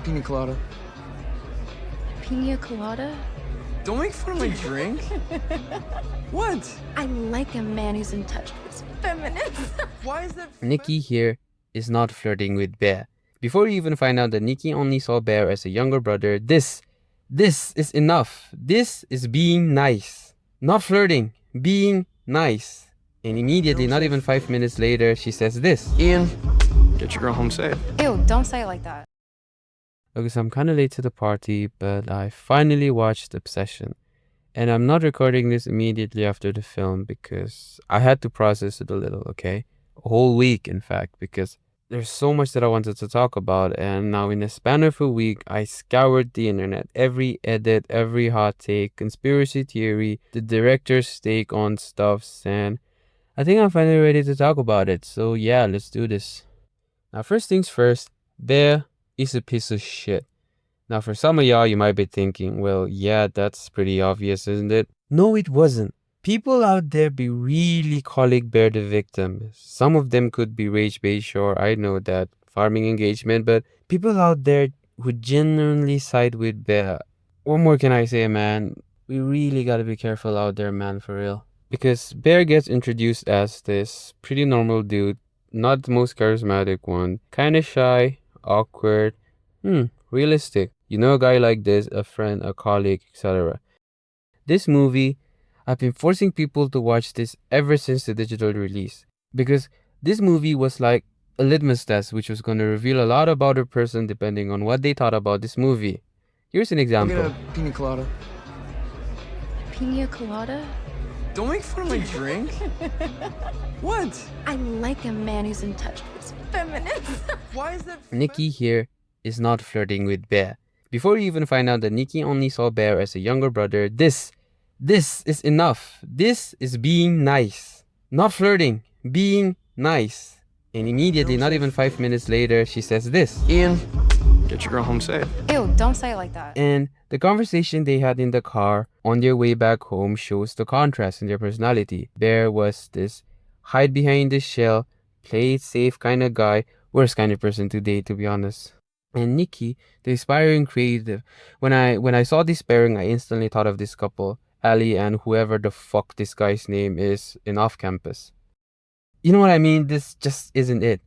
pina colada. Pina colada? Don't make fun of my drink. What? I like a man who's in touch with his feminine. Why is that? Nikki here is not flirting with Bear. Before you even find out that Nikki only saw Bear as a younger brother, this is enough. This is being nice. Not flirting, being nice. And immediately, not even 5 minutes later, she says this. Ian, get your girl home safe. Ew, don't say it like that. Okay, so I'm kind of late to the party, but I finally watched Obsession. And I'm not recording this immediately after the film because I had to process it a little, okay? A whole week, in fact, because there's so much that I wanted to talk about. And now in the span of a week, I scoured the internet. Every edit, every hot take, conspiracy theory, the director's take on stuffs, and I think I'm finally ready to talk about it. So yeah, let's do this. Now, first things first, Bear is a piece of shit. Now, for some of y'all, you might be thinking, well, yeah, that's pretty obvious, isn't it? No, it wasn't. People out there be really calling Bear the victim. Some of them could be rage-bait, sure, I know that, farming engagement, but people out there who genuinely side with Bear. What more can I say, man? We really gotta be careful out there, man, for real. Because Bear gets introduced as this pretty normal dude, not the most charismatic one, kinda shy, awkward, realistic. You know a guy like this, a friend, a colleague, etc. This movie, I've been forcing people to watch this ever since the digital release. Because this movie was like a litmus test which was going to reveal a lot about a person depending on what they thought about this movie. Here's an I'll example. get a pina colada. Pina colada? Don't make fun of my drink. What? I like a man who's in touch with his feminine. Why is that? Nikki here is not flirting with Bear. Before you even find out that Nikki only saw Bear as a younger brother, this is enough. This is being nice. Not flirting, being nice. And immediately, not even 5 minutes later, she says this. Ian, get your girl home safe. Ew, don't say it like that. And the conversation they had in the car on their way back home shows the contrast in their personality. Bear was this hide behind the shell, play it safe kind of guy, worst kind of person to date, to be honest. And Nikki, the aspiring creative. When I saw this pairing, I instantly thought of this couple, Ali and whoever the fuck this guy's name is in Off Campus. You know what I mean? This just isn't it.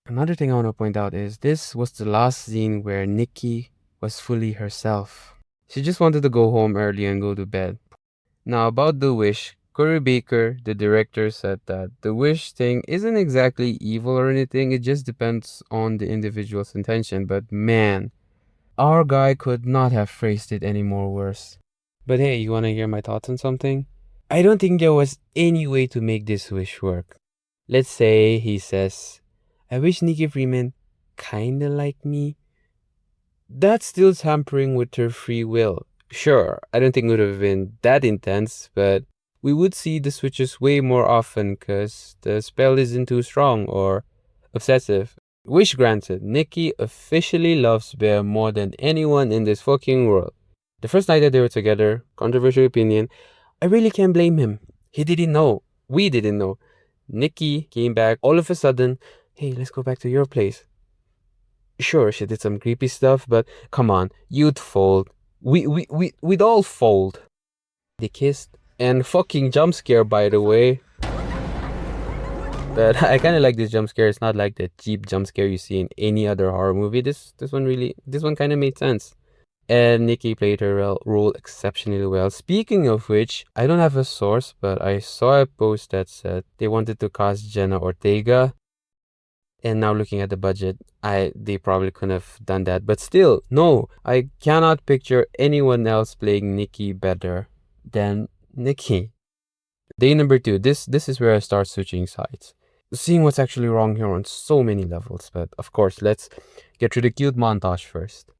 Another thing I want to point out is this was the last scene where Nikki was fully herself. She just wanted to go home early and go to bed. Now about The Wish, Corey Baker, the director, said that the wish thing isn't exactly evil or anything, it just depends on the individual's intention. But man, our guy could not have phrased it any more worse. But hey, you wanna hear my thoughts on something? I don't think there was any way to make this wish work. Let's say he says, I wish Nikki Freeman kinda like me. That's still tampering with her free will. Sure, I don't think it would have been that intense, but we would see the switches way more often because the spell isn't too strong or obsessive. Wish granted, Nikki officially loves Bear more than anyone in this fucking world. The first night that they were together, controversial opinion, I really can't blame him. He didn't know. We didn't know. Nikki came back all of a sudden, hey, let's go back to your place. Sure, she did some creepy stuff, but come on, you'd fold. We'd all fold. They kissed. And fucking jump scare, by the way. But I kind of like this jump scare. It's not like the cheap jump scare you see in any other horror movie. This one kind of made sense. And Nikki played her role exceptionally well. Speaking of which, I don't have a source, but I saw a post that said they wanted to cast Jenna Ortega. And now looking at the budget, they probably couldn't have done that. But still, no, I cannot picture anyone else playing Nikki better than Nikki. Day number 2. This is where I start switching sides. Seeing what's actually wrong here on so many levels. But of course, let's get through the cute montage first.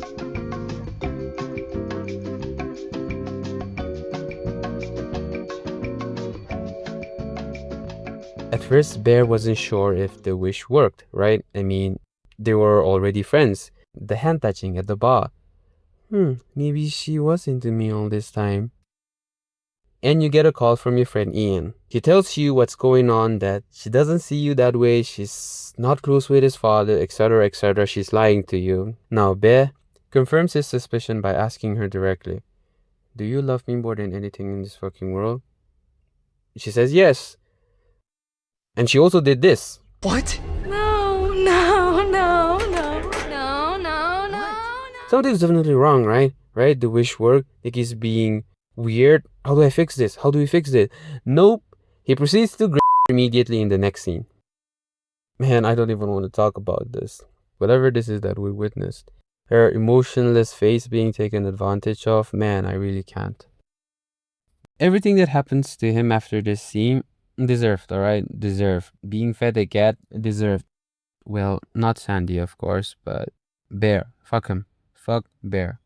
At first, Bear wasn't sure if the wish worked, right? I mean, they were already friends. The hand touching at the bar. Maybe she was into me all this time. And you get a call from your friend Ian. He tells you what's going on, that she doesn't see you that way, she's not close with his father, etc., etc. She's lying to you. Now, Bear, confirms his suspicion by asking her directly, "Do you love me more than anything in this fucking world?" She says yes. And she also did this. What? No, no, no, no, no, no, no. Something's definitely wrong, right? Right? The wish worked. Nikki's being weird. How do I fix this? How do we fix this? Nope. He proceeds to grab immediately in the next scene. Man, I don't even want to talk about this. Whatever this is that we witnessed. Her emotionless face being taken advantage of. Man, I really can't. Everything that happens to him after this scene, deserved, alright? Deserved. Being fed a cat, deserved. Well, not Sandy, of course, but Bear. Fuck him. Fuck Bear.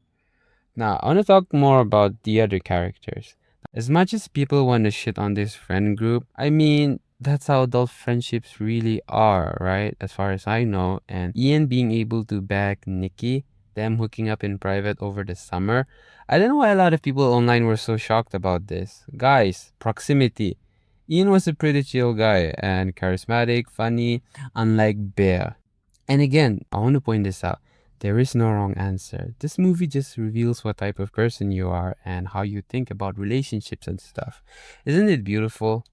Now, I want to talk more about the other characters. As much as people want to shit on this friend group, I mean, that's how adult friendships really are, right? As far as I know. And Ian being able to back Nikki, them hooking up in private over the summer. I don't know why a lot of people online were so shocked about this. Guys, proximity. Ian was a pretty chill guy and charismatic, funny, unlike Bear. And again, I want to point this out. There is no wrong answer. This movie just reveals what type of person you are and how you think about relationships and stuff. Isn't it beautiful?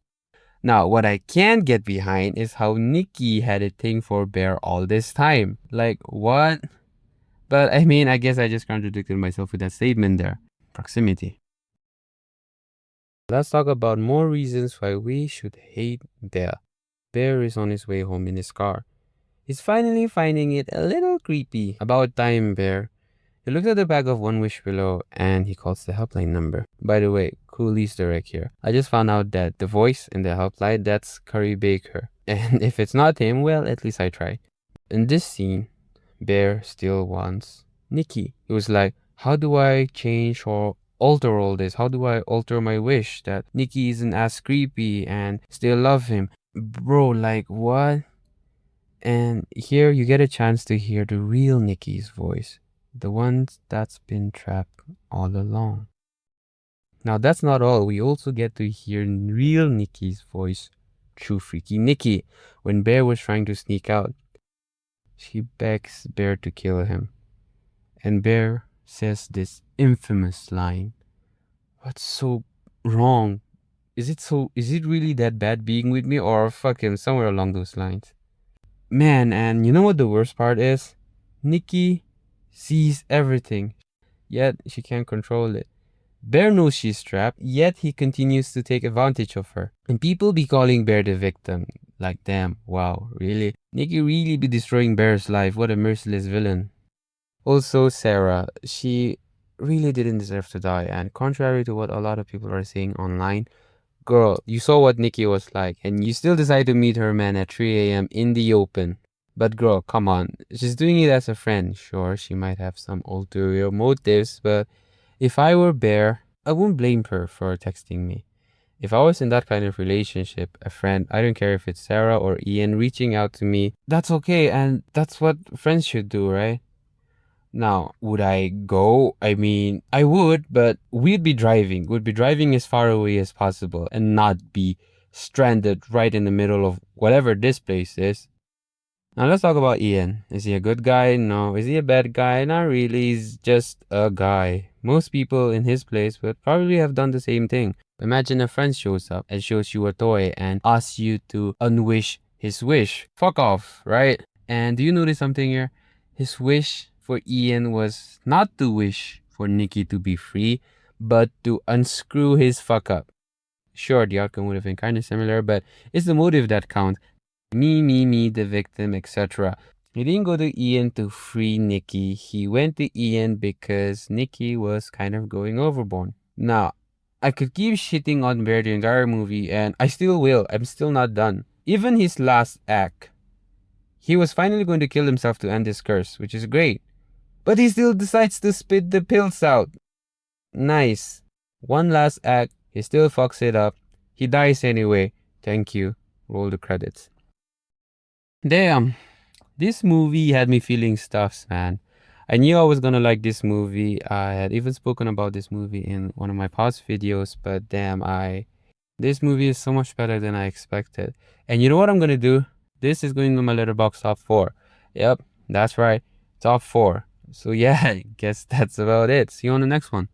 Now, what I can't get behind is how Nikki had a thing for Bear all this time. Like, what? But I mean, I guess I just contradicted myself with that statement there. Proximity. Let's talk about more reasons why we should hate Bear. Bear is on his way home in his car. He's finally finding it a little creepy. About time, Bear. He looks at the back of One Wish below and he calls the helpline number. By the way, cool Easter egg here. I just found out that the voice in the helpline, that's Curry Baker. And if it's not him, well, at least I tried. In this scene, Bear still wants Nikki. He was like, how do I change or alter all this? How do I alter my wish that Nikki isn't as creepy and still love him? Bro, like what? And here you get a chance to hear the real Nikki's voice, the one that's been trapped all along. Now that's not all, we also get to hear real Nikki's voice through Freaky Nikki. When Bear was trying to sneak out, she begs Bear to kill him. And Bear says this infamous line. What's so wrong? Is it really that bad being with me, or fucking somewhere along those lines? Man, and you know what the worst part is? Nikki sees everything, yet she can't control it. Bear knows she's trapped, yet he continues to take advantage of her. And people be calling Bear the victim. Like, damn, wow, really? Nikki really be destroying Bear's life. What a merciless villain. Also, Sarah, she really didn't deserve to die. And contrary to what a lot of people are saying online, girl, you saw what Nikki was like, and you still decide to meet her man at 3 a.m. in the open. But girl, come on. She's doing it as a friend. Sure, she might have some ulterior motives, but if I were Bear, I wouldn't blame her for texting me. If I was in that kind of relationship, a friend, I don't care if it's Sarah or Ian reaching out to me, that's okay, and that's what friends should do, right? Now, would I go? I mean, I would, but we'd be driving. We'd be driving as far away as possible and not be stranded right in the middle of whatever this place is. Now, let's talk about Ian. Is he a good guy? No. Is he a bad guy? Not really. He's just a guy. Most people in his place would probably have done the same thing. Imagine a friend shows up and shows you a toy and asks you to unwish his wish. Fuck off, right? And do you notice something here? His wish for Ian was not to wish for Nikki to be free, but to unscrew his fuck up. Sure, the outcome would have been kind of similar, but it's the motive that counts. Me, the victim, etc. He didn't go to Ian to free Nikki. He went to Ian because Nikki was kind of going overboard. Now, I could keep shitting on Bear the entire movie, and I still will. I'm still not done. Even his last act, he was finally going to kill himself to end his curse, which is great. But he still decides to spit the pills out. Nice. One last act, he still fucks it up. He dies anyway. Thank you. Roll the credits. Damn. This movie had me feeling stuffs, man. I knew I was gonna like this movie. I had even spoken about this movie in one of my past videos, but damn, this movie is so much better than I expected. And you know what I'm gonna do? This is going to my Letterboxd top 4. Yep, that's right. Top 4. So yeah, I guess that's about it. See you on the next one.